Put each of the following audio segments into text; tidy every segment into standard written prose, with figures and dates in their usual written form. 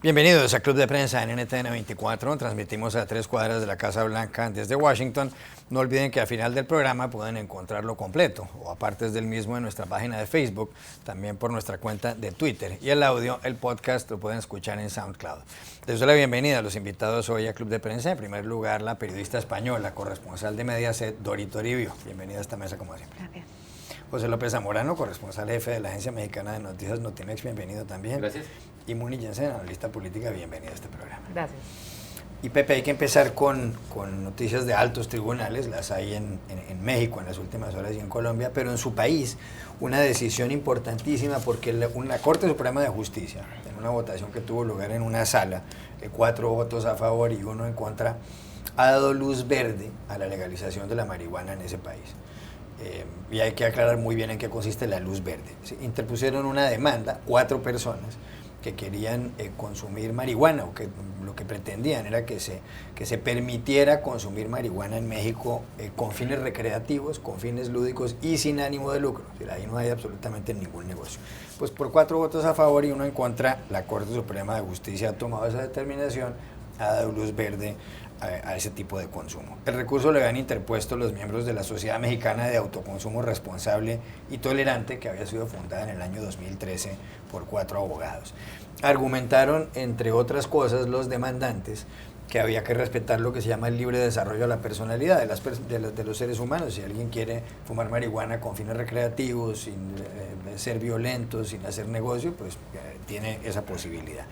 Bienvenidos a Club de Prensa en NTN 24. Transmitimos a 3 cuadras de la Casa Blanca desde Washington. No olviden que al final del programa pueden encontrarlo completo o apartes del mismo en nuestra página de Facebook, también por nuestra cuenta de Twitter. Y el audio, el podcast, lo pueden escuchar en SoundCloud. Les doy la bienvenida a los invitados hoy a Club de Prensa. En primer lugar, la periodista española, corresponsal de Mediaset, Dori Toribio. Bienvenida a esta mesa como siempre. Gracias. José López Zamorano, corresponsal jefe de la Agencia Mexicana de Noticias Notimex, bienvenido también. Gracias. Y Muni Jensen, analista política, bienvenida a este programa. Gracias. Y Pepe, hay que empezar con noticias de altos tribunales, las hay en México en las últimas horas y en Colombia, pero en su país una decisión importantísima porque la Corte Suprema de Justicia, en una votación que tuvo lugar en una sala, 4 votos a favor y 1 en contra, ha dado luz verde a la legalización de la marihuana en ese país. Y hay que aclarar muy bien en qué consiste la luz verde. Interpusieron una demanda, 4 personas, que querían consumir marihuana, o que lo que pretendían era que se permitiera consumir marihuana en México con fines recreativos, con fines lúdicos y sin ánimo de lucro. Es decir, ahí no hay absolutamente ningún negocio. Pues por 4 votos a favor y 1 en contra, la Corte Suprema de Justicia ha tomado esa determinación, ha dado luz verde a ese tipo de consumo. El recurso lo habían interpuesto los miembros de la Sociedad Mexicana de Autoconsumo Responsable y Tolerante, que había sido fundada en el año 2013 por 4 abogados. Argumentaron, entre otras cosas, los demandantes, que había que respetar lo que se llama el libre desarrollo de la personalidad de los seres humanos. Si alguien quiere fumar marihuana con fines recreativos, sin ser violento, sin hacer negocio, pues tiene esa posibilidad.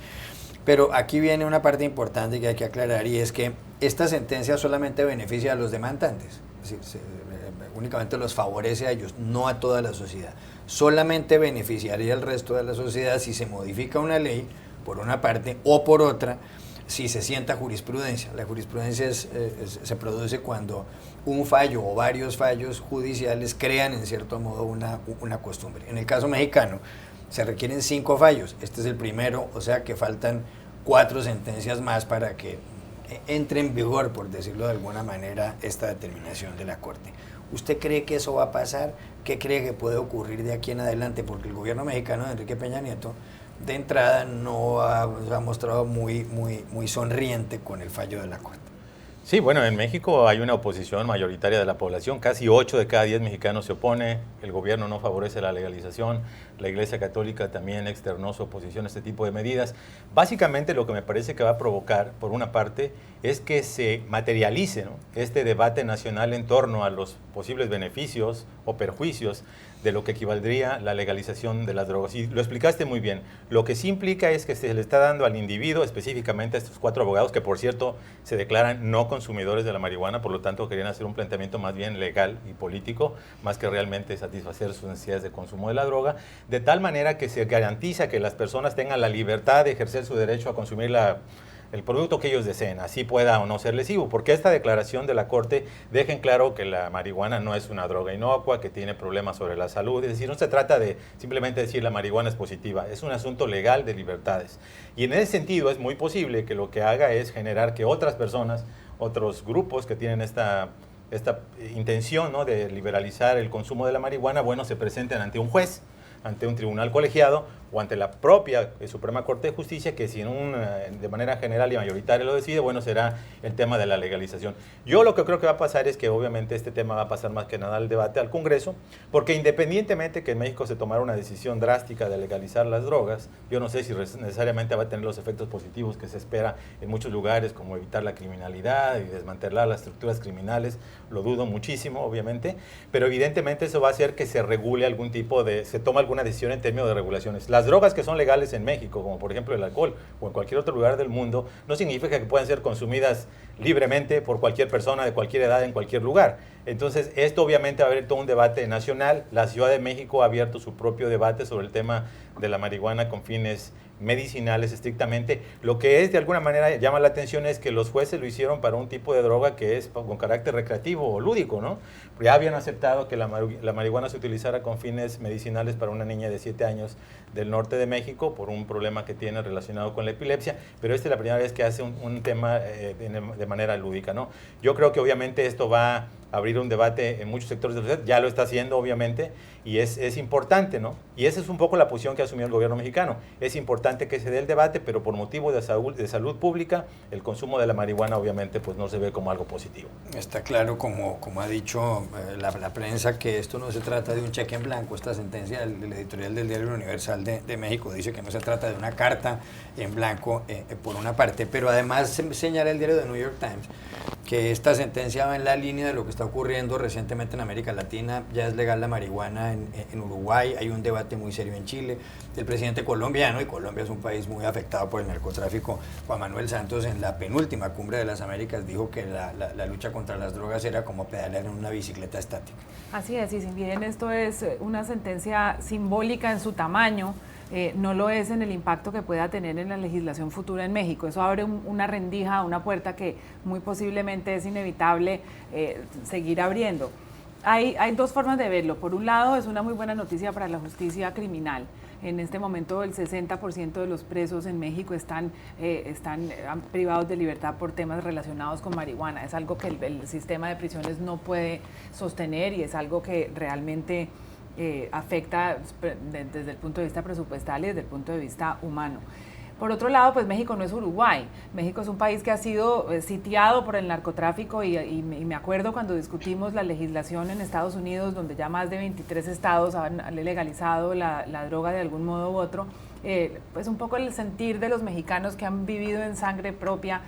Pero aquí viene una parte importante que hay que aclarar, y es que esta sentencia solamente beneficia a los demandantes, es decir, únicamente los favorece a ellos, no a toda la sociedad. Solamente beneficiaría al resto de la sociedad si se modifica una ley, por una parte, o por otra, si se sienta jurisprudencia. La jurisprudencia se produce cuando un fallo o varios fallos judiciales crean, en cierto modo, una costumbre. En el caso mexicano, se requieren 5 fallos, este es el primero, o sea que faltan 4 sentencias más para que entre en vigor, por decirlo de alguna manera, esta determinación de la Corte. ¿Usted cree que eso va a pasar? ¿Qué cree que puede ocurrir de aquí en adelante? Porque el gobierno mexicano de Enrique Peña Nieto, de entrada, no ha mostrado muy sonriente con el fallo de la Corte. Sí, bueno, en México hay una oposición mayoritaria de la población, casi 8 de cada 10 mexicanos se opone, el gobierno no favorece la legalización, la Iglesia Católica también externó su oposición a este tipo de medidas. Básicamente lo que me parece que va a provocar, por una parte, es que se materialice, ¿no?, este debate nacional en torno a los posibles beneficios o perjuicios de lo que equivaldría la legalización de las drogas. Y lo explicaste muy bien. Lo que sí implica es que se le está dando al individuo, específicamente a estos 4 abogados, que por cierto se declaran no consumidores de la marihuana, por lo tanto querían hacer un planteamiento más bien legal y político, más que realmente satisfacer sus necesidades de consumo de la droga, de tal manera que se garantiza que las personas tengan la libertad de ejercer su derecho a consumir el producto que ellos deseen, así pueda o no ser lesivo, porque esta declaración de la Corte deja en claro que la marihuana no es una droga inocua, que tiene problemas sobre la salud, es decir, no se trata de simplemente decir la marihuana es positiva, es un asunto legal de libertades. Y en ese sentido es muy posible que lo que haga es generar que otras personas, otros grupos que tienen esta intención, ¿no?, de liberalizar el consumo de la marihuana, bueno, se presenten ante un juez, ante un tribunal colegiado o ante la propia Suprema Corte de Justicia, que si de manera general y mayoritaria lo decide, bueno, será el tema de la legalización. Yo lo que creo que va a pasar es que obviamente este tema va a pasar más que nada al debate al Congreso, porque independientemente que en México se tomara una decisión drástica de legalizar las drogas, yo no sé si necesariamente va a tener los efectos positivos que se espera en muchos lugares, como evitar la criminalidad y desmantelar las estructuras criminales, lo dudo muchísimo, obviamente, pero evidentemente eso va a hacer que se regule se tome alguna decisión en términos de regulaciones. Las drogas que son legales en México, como por ejemplo el alcohol o en cualquier otro lugar del mundo, no significa que puedan ser consumidas libremente por cualquier persona de cualquier edad en cualquier lugar. Entonces, esto obviamente va a haber todo un debate nacional. La Ciudad de México ha abierto su propio debate sobre el tema de la marihuana con fines medicinales estrictamente. Lo que es de alguna manera llama la atención es que los jueces lo hicieron para un tipo de droga que es con carácter recreativo o lúdico, ¿no? Ya habían aceptado que la marihuana se utilizara con fines medicinales para una niña de 7 años del norte de México por un problema que tiene relacionado con la epilepsia, pero esta es la primera vez que hace un tema de manera lúdica, ¿no? Yo creo que obviamente esto va abrir un debate en muchos sectores de la sociedad, ya lo está haciendo obviamente, y es importante, ¿no? Y esa es un poco la posición que asumió el gobierno mexicano. Es importante que se dé el debate, pero por motivo de salud pública, el consumo de la marihuana obviamente pues no se ve como algo positivo. Está claro, como ha dicho la prensa, que esto no se trata de un cheque en blanco. Esta sentencia del editorial del Diario Universal de México dice que no se trata de una carta en blanco por una parte, pero además señala el diario The New York Times que esta sentencia va en la línea de lo que está ocurriendo recientemente en América Latina. Ya es legal la marihuana en Uruguay, hay un debate muy serio en Chile. El presidente colombiano, y Colombia es un país muy afectado por el narcotráfico, Juan Manuel Santos, en la penúltima cumbre de las Américas dijo que la lucha contra las drogas era como pedalear en una bicicleta estática. Así es, y si bien esto es una sentencia simbólica en su tamaño, no lo es en el impacto que pueda tener en la legislación futura en México. Eso abre una rendija, una puerta que muy posiblemente es inevitable seguir abriendo. Hay dos formas de verlo. Por un lado, es una muy buena noticia para la justicia criminal. En este momento el 60% de los presos en México están privados de libertad por temas relacionados con marihuana. Es algo que el sistema de prisiones no puede sostener y es algo que realmente afecta desde el punto de vista presupuestal y desde el punto de vista humano. Por otro lado, pues México no es Uruguay. México es un país que ha sido sitiado por el narcotráfico y me acuerdo cuando discutimos la legislación en Estados Unidos, donde ya más de 23 estados han legalizado la droga de algún modo u otro. Pues un poco el sentir de los mexicanos que han vivido en sangre propia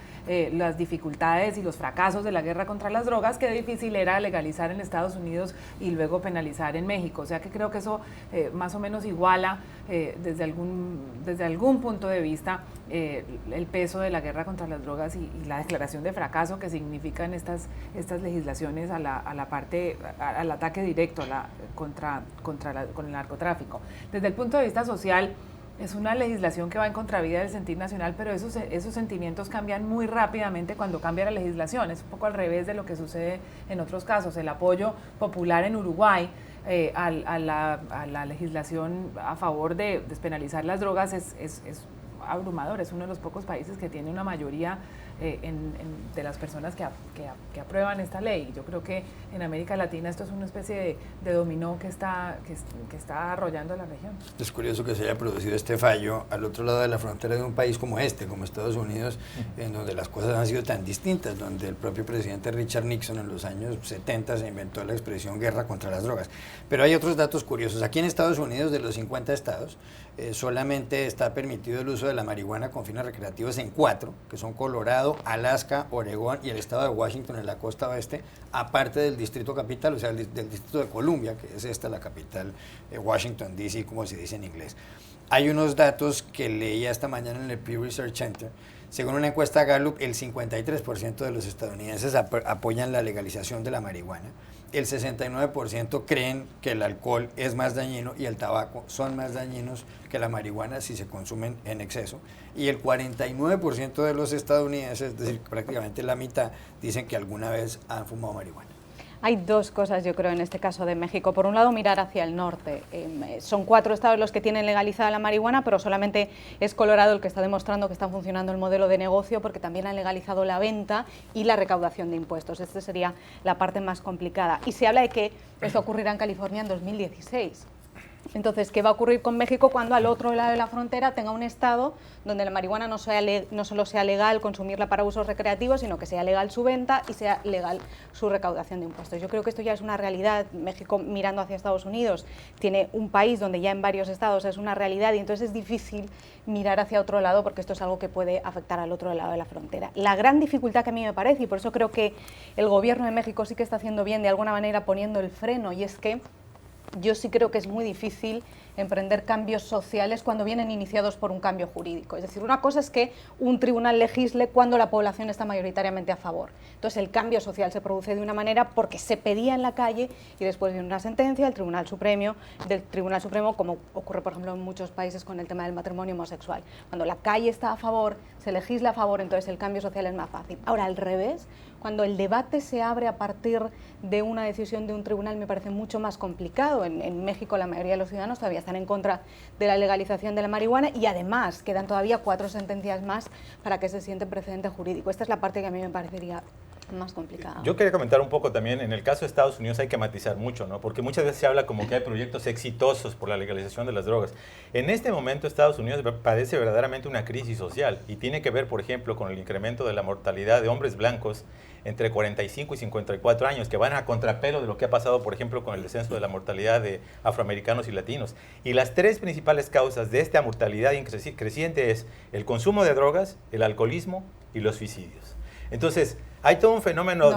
las dificultades y los fracasos de la guerra contra las drogas, qué difícil era legalizar en Estados Unidos y luego penalizar en México. O sea que creo que eso más o menos iguala desde algún punto de vista el peso de la guerra contra las drogas y la declaración de fracaso que significan estas legislaciones al ataque directo con el narcotráfico. Desde el punto de vista social, es una legislación que va en contravía del sentir nacional, pero esos sentimientos cambian muy rápidamente cuando cambia la legislación. Es un poco al revés de lo que sucede en otros casos. El apoyo popular en Uruguay a la legislación a favor de despenalizar las drogas es abrumador. Es uno de los pocos países que tiene una mayoría de las personas que aprueban esta ley. Yo creo que en América Latina esto es una especie de dominó que está arrollando la región. Es curioso que se haya producido este fallo al otro lado de la frontera de un país como como Estados Unidos, en donde las cosas han sido tan distintas, donde el propio presidente Richard Nixon en los años 70 se inventó la expresión guerra contra las drogas. Pero hay otros datos curiosos. Aquí en Estados Unidos, de los 50 estados, solamente está permitido el uso de la marihuana con fines recreativos en 4, que son Colorado, Alaska, Oregón y el estado de Washington en la costa oeste, aparte del distrito capital, o sea, del distrito de Columbia, que es la capital, Washington DC, como se dice en inglés. Hay unos datos que leía esta mañana en el Pew Research Center. Según una encuesta Gallup, el 53% de los estadounidenses apoyan la legalización de la marihuana. El 69% creen que el alcohol es más dañino y el tabaco son más dañinos que la marihuana si se consumen en exceso. Y el 49% de los estadounidenses, es decir, prácticamente la mitad, dicen que alguna vez han fumado marihuana. Hay dos cosas, yo creo, en este caso de México. Por un lado, mirar hacia el norte. Son 4 estados los que tienen legalizada la marihuana, pero solamente es Colorado el que está demostrando que está funcionando el modelo de negocio, porque también han legalizado la venta y la recaudación de impuestos. Esta sería la parte más complicada. Y se habla de que esto ocurrirá en California en 2016. Entonces, ¿qué va a ocurrir con México cuando al otro lado de la frontera tenga un estado donde la marihuana no solo sea legal consumirla para usos recreativos, sino que sea legal su venta y sea legal su recaudación de impuestos? Yo creo que esto ya es una realidad. México, mirando hacia Estados Unidos, tiene un país donde ya en varios estados es una realidad y entonces es difícil mirar hacia otro lado porque esto es algo que puede afectar al otro lado de la frontera. La gran dificultad que a mí me parece, y por eso creo que el gobierno de México sí que está haciendo bien de alguna manera poniendo el freno, y es que yo sí creo que es muy difícil emprender cambios sociales cuando vienen iniciados por un cambio jurídico. Es decir, una cosa es que un tribunal legisle cuando la población está mayoritariamente a favor. Entonces el cambio social se produce de una manera porque se pedía en la calle y después viene una sentencia del Tribunal Supremo, como ocurre por ejemplo en muchos países con el tema del matrimonio homosexual. Cuando la calle está a favor, se legisla a favor, entonces el cambio social es más fácil. Ahora, al revés, cuando el debate se abre a partir de una decisión de un tribunal, me parece mucho más complicado. En México la mayoría de los ciudadanos todavía están en contra de la legalización de la marihuana y además quedan todavía 4 sentencias más para que se siente precedente jurídico. Esta es la parte que a mí me parecería Más complicado. Yo quería comentar un poco también, en el caso de Estados Unidos hay que matizar mucho, ¿no? Porque muchas veces se habla como que hay proyectos exitosos por la legalización de las drogas. En este momento Estados Unidos padece verdaderamente una crisis social y tiene que ver, por ejemplo, con el incremento de la mortalidad de hombres blancos entre 45 y 54 años, que van a contrapelo de lo que ha pasado, por ejemplo, con el descenso de la mortalidad de afroamericanos y latinos. Y las tres principales causas de esta mortalidad creciente es el consumo de drogas, el alcoholismo y los suicidios. Entonces, hay todo un fenómeno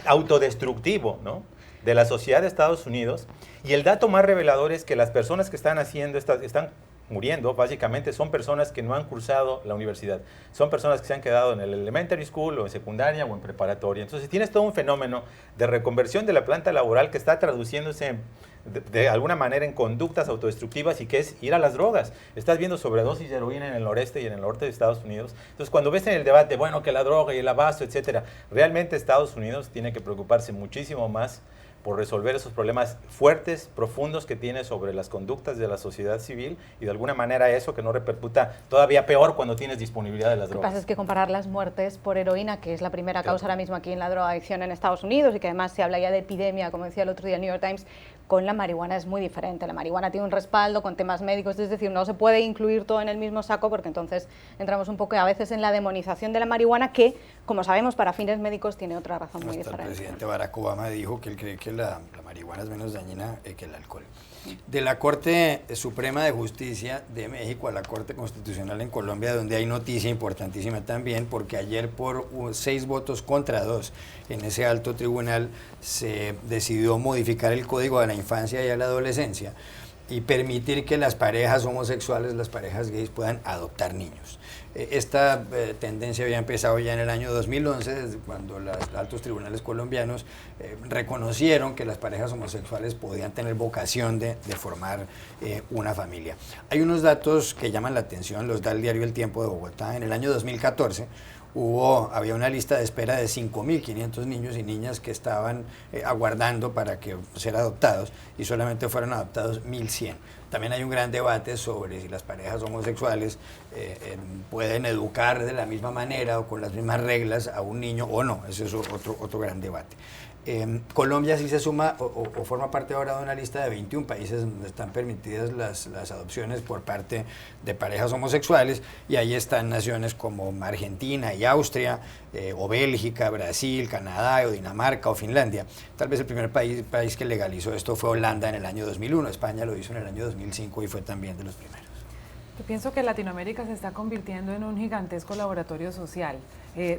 autodestructivo, ¿no?, de la sociedad de Estados Unidos, y el dato más revelador es que las personas que están están muriendo, básicamente son personas que no han cursado la universidad, son personas que se han quedado en el elementary school o en secundaria o en preparatoria. Entonces tienes todo un fenómeno de reconversión de la planta laboral que está traduciéndose de alguna manera en conductas autodestructivas y que es ir a las drogas. Estás viendo sobredosis de heroína en el noreste y en el norte de Estados Unidos. Entonces cuando ves en el debate, bueno, que la droga y el abasto, etcétera, realmente Estados Unidos tiene que preocuparse muchísimo más por resolver esos problemas fuertes, profundos que tiene sobre las conductas de la sociedad civil y de alguna manera eso que no repercuta todavía peor cuando tienes disponibilidad de las drogas. Lo que pasa es que comparar las muertes por heroína, que es la primera causa ahora mismo aquí en la drogadicción en Estados Unidos y que además se habla ya de epidemia, como decía el otro día el New York Times, con la marihuana es muy diferente. La marihuana tiene un respaldo con temas médicos, es decir, no se puede incluir todo en el mismo saco porque entonces entramos un poco a veces en la demonización de la marihuana que, como sabemos, para fines médicos tiene otra razón muy diferente. El presidente Barack Obama dijo que él cree que la marihuana es menos dañina que el alcohol. De la Corte Suprema de Justicia de México a la Corte Constitucional en Colombia, donde hay noticia importantísima también, porque ayer por 6 votos contra 2 en ese alto tribunal se decidió modificar el Código de la Infancia y a la Adolescencia y permitir que las parejas homosexuales, las parejas gays, puedan adoptar niños. Esta tendencia había empezado ya en el año 2011, desde cuando los altos tribunales colombianos reconocieron que las parejas homosexuales podían tener vocación de formar una familia. Hay unos datos que llaman la atención, los da el diario El Tiempo de Bogotá. En el año 2014 había una lista de espera de 5.500 niños y niñas que estaban aguardando para ser adoptados y solamente fueron adoptados 1.100. También hay un gran debate sobre si las parejas homosexuales pueden educar de la misma manera o con las mismas reglas a un niño o no. Ese es otro gran debate. Colombia sí se suma o forma parte ahora de una lista de 21 países donde están permitidas las adopciones por parte de parejas homosexuales, y ahí están naciones como Argentina y Austria, o Bélgica, Brasil, Canadá, o Dinamarca, o Finlandia. Tal vez el primer país que legalizó esto fue Holanda en el año 2001, España lo hizo en el año 2005 y fue también de los primeros. Yo pienso que Latinoamérica se está convirtiendo en un gigantesco laboratorio social,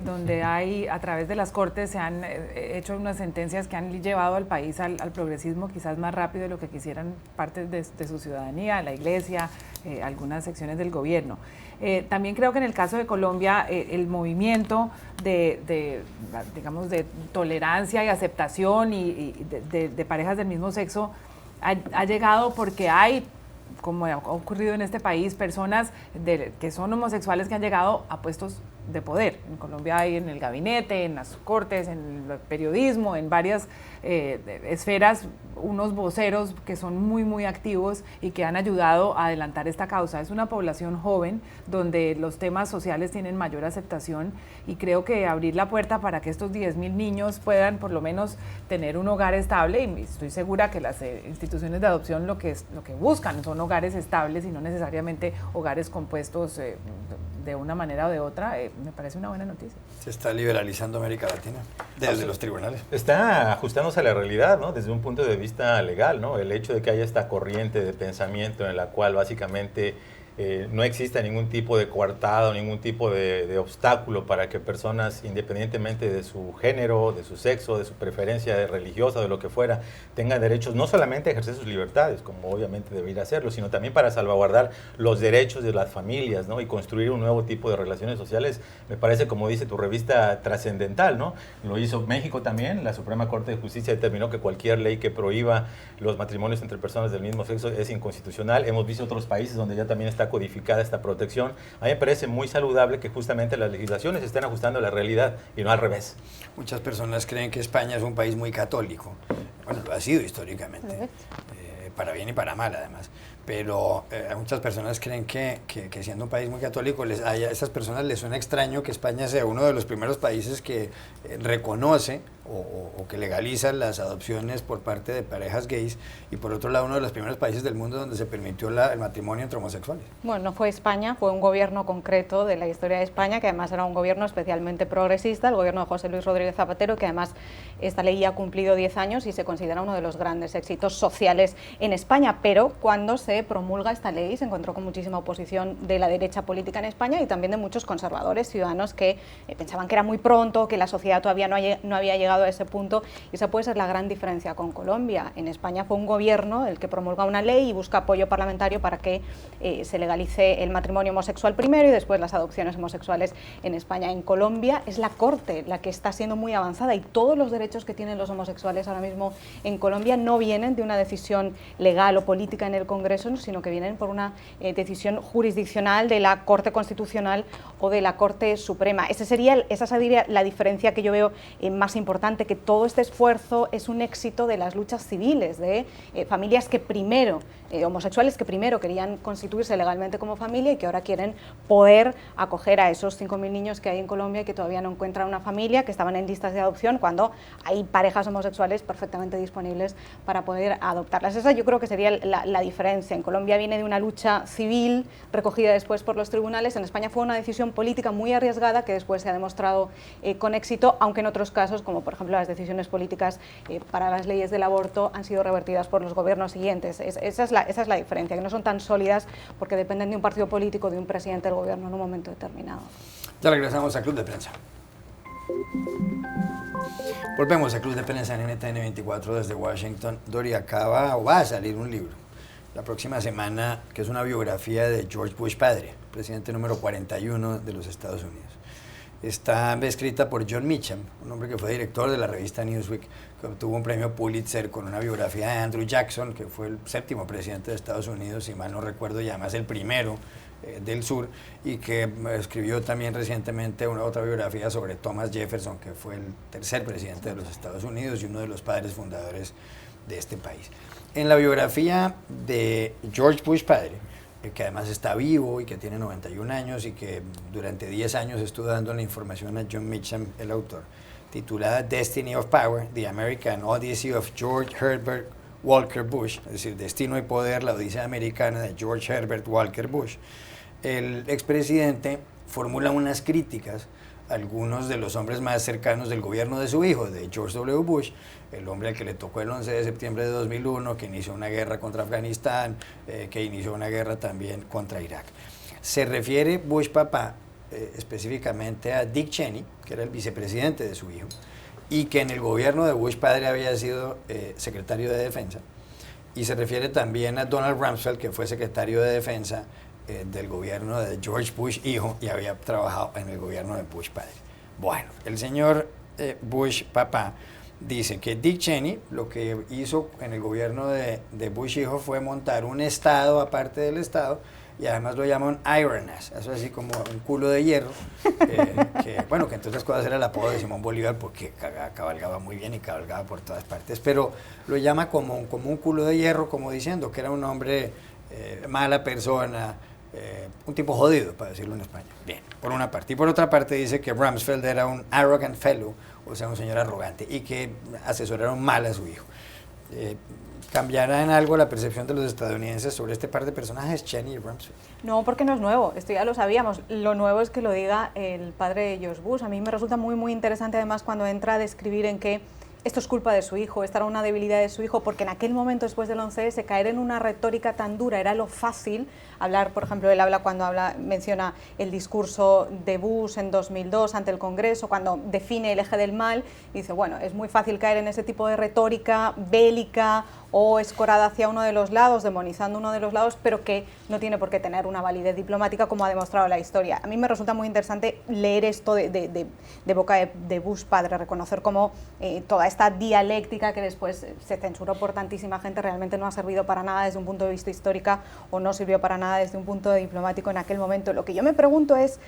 donde a través de las cortes se han hecho unas sentencias que han llevado al país al progresismo quizás más rápido de lo que quisieran partes de su ciudadanía, la iglesia, algunas secciones del gobierno. También creo que en el caso de Colombia el movimiento digamos, de tolerancia y aceptación de parejas del mismo sexo ha llegado porque hay, como ha ocurrido en este país, personas que son homosexuales que han llegado a puestos de poder. En Colombia hay en el gabinete, en las cortes, en el periodismo, en varias esferas, unos voceros que son muy, muy activos y que han ayudado a adelantar esta causa. Es una población joven donde los temas sociales tienen mayor aceptación y creo que abrir la puerta para que estos 10.000 niños puedan por lo menos tener un hogar estable, y estoy segura que las instituciones de adopción lo que buscan son hogares estables y no necesariamente hogares compuestos de una manera o de otra, me parece una buena noticia. Se está liberalizando América Latina desde los tribunales. Está ajustándose a la realidad, ¿no? Desde un punto de vista legal, ¿no? El hecho de que haya esta corriente de pensamiento en la cual básicamente no exista ningún tipo de coartada, ningún tipo de obstáculo para que personas, independientemente de su género, de su sexo, de su preferencia religiosa, de lo que fuera, tengan derechos no solamente a ejercer sus libertades, como obviamente debería hacerlo, sino también para salvaguardar los derechos de las familias, ¿no? Y construir un nuevo tipo de relaciones sociales, me parece, como dice tu revista, trascendental, ¿no? Lo hizo México también. La Suprema Corte de Justicia determinó que cualquier ley que prohíba los matrimonios entre personas del mismo sexo es inconstitucional. Hemos visto otros países donde ya también está codificada esta protección. A mí me parece muy saludable que justamente las legislaciones estén ajustando a la realidad y no al revés. Muchas personas creen que España es un país muy católico. Bueno, lo ha sido históricamente. para bien y para mal además. Pero muchas personas creen que siendo un país muy católico, a esas personas les suena extraño que España sea uno de los primeros países que reconoce o que legaliza las adopciones por parte de parejas gays, y por otro lado uno de los primeros países del mundo donde se permitió el matrimonio entre homosexuales. Bueno, no fue España, fue un gobierno concreto de la historia de España, que además era un gobierno especialmente progresista, el gobierno de José Luis Rodríguez Zapatero, que además esta ley ya ha cumplido 10 años y se considera uno de los grandes éxitos sociales en España, pero cuando se promulga esta ley se encontró con muchísima oposición de la derecha política en España y también de muchos conservadores ciudadanos que pensaban que era muy pronto, que la sociedad todavía no había llegado a ese punto, y esa puede ser la gran diferencia con Colombia. En España fue un gobierno el que promulga una ley y busca apoyo parlamentario para que se legalice el matrimonio homosexual primero y después las adopciones homosexuales en España. En Colombia es la Corte la que está siendo muy avanzada y todos los derechos que tienen los homosexuales ahora mismo en Colombia no vienen de una decisión legal o política en el Congreso, sino que vienen por una decisión jurisdiccional de la Corte Constitucional o de la Corte Suprema. Esa sería la diferencia que yo veo más importante, que todo este esfuerzo es un éxito de las luchas civiles, de familias que primero, homosexuales que primero querían constituirse legalmente como familia y que ahora quieren poder acoger a esos 5.000 niños que hay en Colombia y que todavía no encuentran una familia, que estaban en listas de adopción, cuando hay parejas homosexuales perfectamente disponibles para poder adoptarlas. Esa yo creo que sería la diferencia. En Colombia viene de una lucha civil recogida después por los tribunales. En España fue una decisión política muy arriesgada que después se ha demostrado con éxito, aunque en otros casos, como por ejemplo las decisiones políticas para las leyes del aborto, han sido revertidas por los gobiernos siguientes. Esa es la diferencia, que no son tan sólidas porque dependen de un partido político, de un presidente del gobierno en un momento determinado. Ya regresamos a Club de Prensa. Volvemos a Club de Prensa en NTN 24 desde Washington. Dori, va a salir un libro la próxima semana, que es una biografía de George Bush padre, presidente número 41 de los Estados Unidos. Está escrita por John Meacham, un hombre que fue director de la revista Newsweek, que obtuvo un premio Pulitzer con una biografía de Andrew Jackson, que fue el 7º presidente de Estados Unidos, si mal no recuerdo, y además el primero del sur, y que escribió también recientemente otra biografía sobre Thomas Jefferson, que fue el 3er presidente de los Estados Unidos y uno de los padres fundadores de este país. En la biografía de George Bush padre, que además está vivo y que tiene 91 años y que durante 10 años estuvo dando la información a John Meacham, el autor, titulada Destiny of Power, The American Odyssey of George Herbert Walker Bush, es decir, Destino y Poder, la Odisea Americana de George Herbert Walker Bush. El expresidente formula unas críticas a algunos de los hombres más cercanos del gobierno de su hijo, de George W. Bush, el hombre al que le tocó el 11 de septiembre de 2001, que inició una guerra contra Afganistán, que inició una guerra también contra Irak. Se refiere Bush papá específicamente a Dick Cheney, que era el vicepresidente de su hijo, y que en el gobierno de Bush padre había sido secretario de Defensa, y se refiere también a Donald Rumsfeld, que fue secretario de Defensa del gobierno de George Bush hijo y había trabajado en el gobierno de Bush padre. Bueno, el señor Bush papá dice que Dick Cheney lo que hizo en el gobierno de Bush hijo fue montar un estado aparte del estado, y además lo llaman Iron Ass, eso así como un culo de hierro, que entre otras cosas era el apodo de Simón Bolívar porque cabalgaba muy bien y cabalgaba por todas partes, pero lo llama como un culo de hierro, como diciendo que era un hombre mala persona, un tipo jodido, para decirlo en español. Bien, por una parte. Y por otra parte dice que Rumsfeld era un arrogant fellow, o sea, un señor arrogante, y que asesoraron mal a su hijo. ¿Cambiará en algo la percepción de los estadounidenses sobre este par de personajes, Cheney y Rumsfeld? No, porque no es nuevo, esto ya lo sabíamos. Lo nuevo es que lo diga el padre de George Bush. A mí me resulta muy, muy interesante además cuando entra a describir en qué esto es culpa de su hijo, esta era una debilidad de su hijo, porque en aquel momento después del 11S caer en una retórica tan dura era lo fácil. Hablar, por ejemplo, él menciona el discurso de Bush en 2002 ante el Congreso, cuando define el eje del mal, y dice, bueno, es muy fácil caer en ese tipo de retórica bélica o escorada hacia uno de los lados, demonizando uno de los lados, pero que no tiene por qué tener una validez diplomática, como ha demostrado la historia. A mí me resulta muy interesante leer esto de boca de Bush padre, reconocer cómo toda esta dialéctica que después se censuró por tantísima gente realmente no ha servido para nada desde un punto de vista histórico, o no sirvió para nada desde un punto diplomático en aquel momento. Lo que yo me pregunto es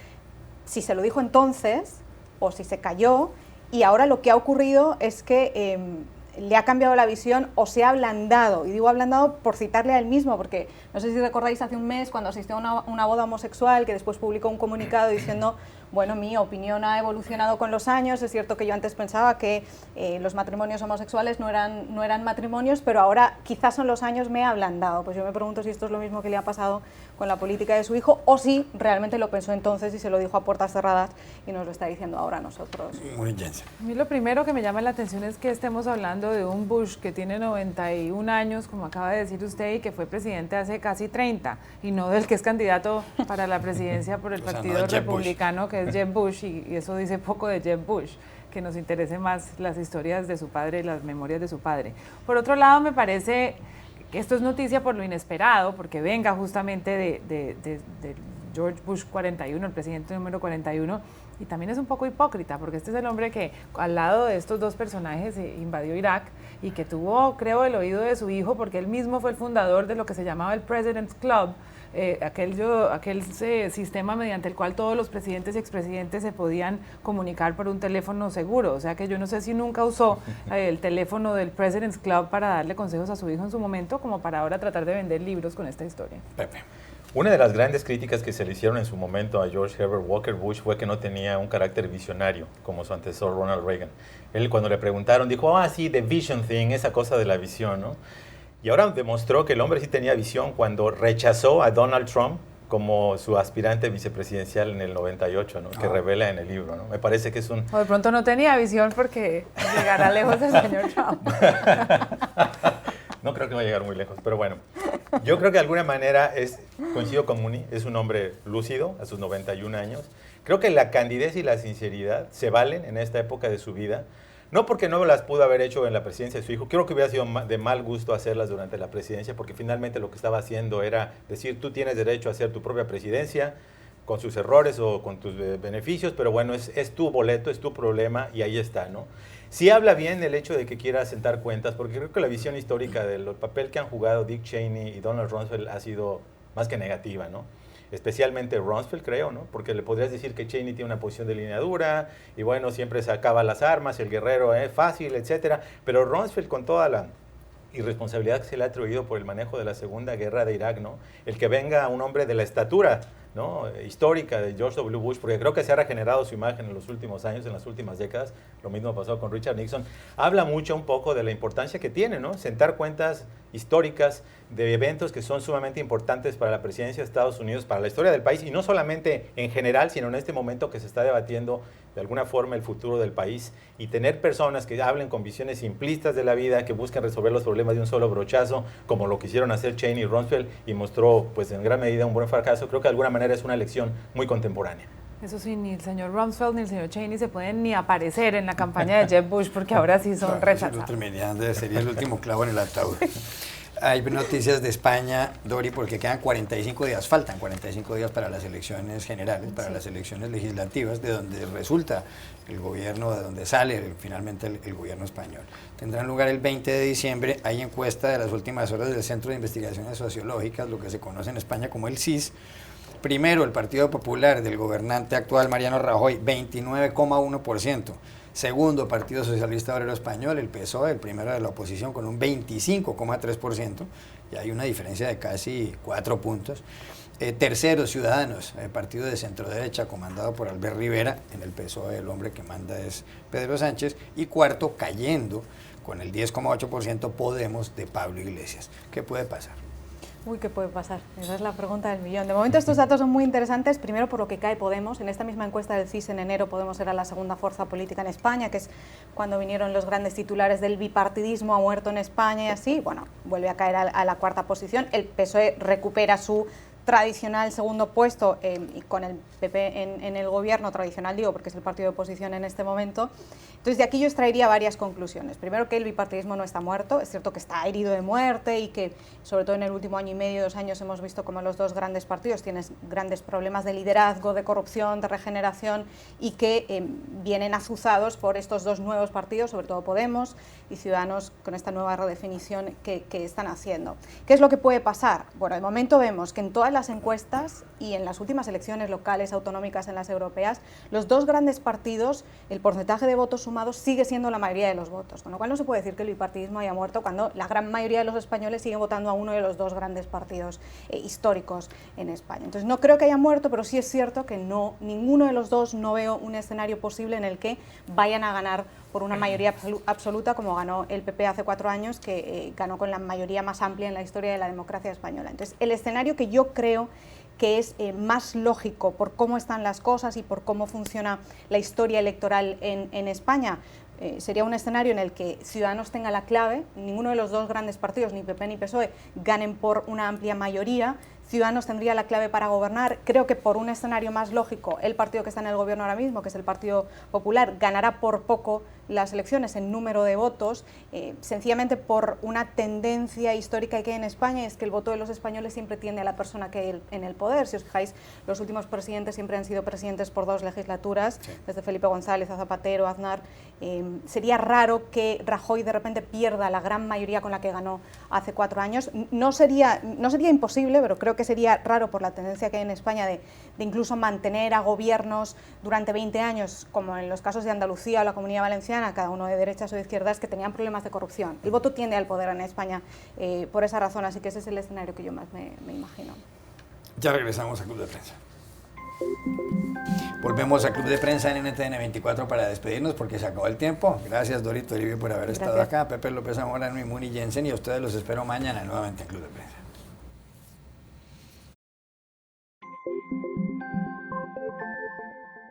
si se lo dijo entonces o si se cayó, y ahora lo que ha ocurrido es que le ha cambiado la visión o se ha ablandado. Y digo ablandado por citarle a él mismo, porque no sé si recordáis hace un mes cuando asistió a una boda homosexual, que después publicó un comunicado diciendo, bueno, mi opinión ha evolucionado con los años, es cierto que yo antes pensaba que los matrimonios homosexuales no eran matrimonios, pero ahora quizás son los años, me he ablandado. Pues yo me pregunto si esto es lo mismo que le ha pasado con la política de su hijo, o si realmente lo pensó entonces y se lo dijo a puertas cerradas y nos lo está diciendo ahora a nosotros. Muy Jensen. A mí lo primero que me llama la atención es que estemos hablando de un Bush que tiene 91 años, como acaba de decir usted, y que fue presidente hace casi 30, y no del que es candidato para la presidencia por el Partido no Republicano, que es Jeb Bush, y eso dice poco de Jeb Bush, que nos interese más las historias de su padre y las memorias de su padre. Por otro lado, me parece que esto es noticia por lo inesperado, porque venga justamente de George Bush 41, el presidente número 41, y también es un poco hipócrita, porque este es el hombre que al lado de estos dos personajes invadió Irak y que tuvo, creo, el oído de su hijo, porque él mismo fue el fundador de lo que se llamaba el President's Club, aquel sistema mediante el cual todos los presidentes y expresidentes se podían comunicar por un teléfono seguro. O sea que yo no sé si nunca usó el teléfono del President's Club para darle consejos a su hijo en su momento, como para ahora tratar de vender libros con esta historia. Pepe. Una de las grandes críticas que se le hicieron en su momento a George Herbert Walker Bush fue que no tenía un carácter visionario como su antecesor Ronald Reagan. Él, cuando le preguntaron, dijo, sí, the vision thing, esa cosa de la visión, ¿no? Y ahora demostró que el hombre sí tenía visión cuando rechazó a Donald Trump como su aspirante vicepresidencial en el 98, ¿no? Que revela en el libro, ¿no? Me parece que es un... O de pronto no tenía visión porque llegará lejos el señor Trump. No creo que va a llegar muy lejos, pero bueno. Yo creo que de alguna manera coincido con Muni, es un hombre lúcido a sus 91 años. Creo que la candidez y la sinceridad se valen en esta época de su vida. No porque no las pudo haber hecho en la presidencia de su hijo, creo que hubiera sido de mal gusto hacerlas durante la presidencia, porque finalmente lo que estaba haciendo era decir, tú tienes derecho a hacer tu propia presidencia, con sus errores o con tus beneficios, pero bueno, es tu boleto, es tu problema y ahí está, ¿no? Sí habla bien el hecho de que quiera sentar cuentas, porque creo que la visión histórica del papel que han jugado Dick Cheney y Donald Rumsfeld ha sido más que negativa, ¿no? Especialmente Rumsfeld, creo, ¿no? Porque le podrías decir que Cheney tiene una posición de lineadura y bueno, siempre sacaba las armas, el guerrero es fácil, etcétera, pero Rumsfeld con toda la irresponsabilidad que se le ha atribuido por el manejo de la Segunda Guerra de Irak, ¿no? El que venga un hombre de la estatura, ¿no? Histórica de George W. Bush, porque creo que se ha regenerado su imagen en los últimos años, en las últimas décadas, lo mismo pasó con Richard Nixon, habla mucho un poco de la importancia que tiene, ¿no? Sentar cuentas históricas de eventos que son sumamente importantes para la presidencia de Estados Unidos, para la historia del país, y no solamente en general, sino en este momento que se está debatiendo de alguna forma el futuro del país, y tener personas que hablen con visiones simplistas de la vida, que busquen resolver los problemas de un solo brochazo, como lo quisieron hacer Cheney y Rumsfeld, y mostró pues en gran medida un buen fracaso. Creo que de alguna manera es una lección muy contemporánea. Eso sí, ni el señor Rumsfeld ni el señor Cheney se pueden ni aparecer en la campaña de Jeb Bush, porque ahora sí son rechazados. Sería el último clavo en el ataúd. Hay noticias de España, Dori, porque quedan 45 días, faltan 45 días para las elecciones generales, para las elecciones legislativas, de donde resulta el gobierno, de donde sale finalmente el gobierno español. Tendrán lugar el 20 de diciembre, hay encuesta de las últimas horas del Centro de Investigaciones Sociológicas, lo que se conoce en España como el CIS. Primero, el Partido Popular del gobernante actual Mariano Rajoy, 29,1%. Segundo, Partido Socialista Obrero Español, el PSOE, el primero de la oposición, con un 25,3%, y hay una diferencia de casi 4 puntos. Tercero, Ciudadanos, el partido de centro-derecha, comandado por Albert Rivera, en el PSOE el hombre que manda es Pedro Sánchez. Y cuarto, cayendo con el 10,8%, Podemos de Pablo Iglesias. ¿Qué puede pasar? Uy, ¿qué puede pasar? Esa es la pregunta del millón. De momento estos datos son muy interesantes, primero por lo que cae Podemos. En esta misma encuesta del CIS en enero, Podemos era la segunda fuerza política en España, que es cuando vinieron los grandes titulares del bipartidismo, ha muerto en España y así. Bueno, vuelve a caer a la cuarta posición. El PSOE recupera su tradicional segundo puesto y con el PP en el gobierno, tradicional digo porque es el partido de oposición en este momento. Entonces de aquí yo extraería varias conclusiones. Primero, que el bipartidismo no está muerto, es cierto que está herido de muerte y que sobre todo en el último año y medio, 2 años, hemos visto como los dos grandes partidos tienen grandes problemas de liderazgo, de corrupción, de regeneración y que vienen azuzados por estos dos nuevos partidos, sobre todo Podemos y Ciudadanos, con esta nueva redefinición que están haciendo. ¿Qué es lo que puede pasar? Bueno, de momento vemos que en todas todas las encuestas y en las últimas elecciones locales, autonómicas, en las europeas, los dos grandes partidos, el porcentaje de votos sumados sigue siendo la mayoría de los votos, con lo cual no se puede decir que el bipartidismo haya muerto cuando la gran mayoría de los españoles siguen votando a uno de los dos grandes partidos históricos en España. Entonces no creo que haya muerto, pero sí es cierto que ninguno de los dos, no veo un escenario posible en el que vayan a ganar por una mayoría absoluta como ganó el PP hace 4 años, que ganó con la mayoría más amplia en la historia de la democracia española. Entonces, el escenario que yo creo que es más lógico por cómo están las cosas y por cómo funciona la historia electoral en España, sería un escenario en el que Ciudadanos tenga la clave, ninguno de los dos grandes partidos, ni PP ni PSOE, ganen por una amplia mayoría. Ciudadanos tendría la clave para gobernar. Creo que por un escenario más lógico, el partido que está en el gobierno ahora mismo, que es el Partido Popular, ganará por poco las elecciones en número de votos, sencillamente por una tendencia histórica que hay en España, es que el voto de los españoles siempre tiende a la persona que hay en el poder. Si os fijáis, los últimos presidentes siempre han sido presidentes por 2 legislaturas, sí, desde Felipe González a Zapatero, Aznar. Sería raro que Rajoy de repente pierda la gran mayoría con la que ganó hace 4 años. No sería imposible, pero creo que sería raro por la tendencia que hay en España de incluso mantener a gobiernos durante 20 años, como en los casos de Andalucía o la Comunidad Valenciana, cada uno de derechas o de izquierdas, que tenían problemas de corrupción. El voto tiende al poder en España por esa razón, así que ese es el escenario que yo más me imagino. Ya regresamos a Club de Prensa. Volvemos a Club de Prensa en NTN 24 para despedirnos porque se acabó el tiempo. Gracias, Dorito Toribio, por haber estado acá. Pepe López Zamorano y Muni Jensen, y a ustedes los espero mañana nuevamente en Club de Prensa.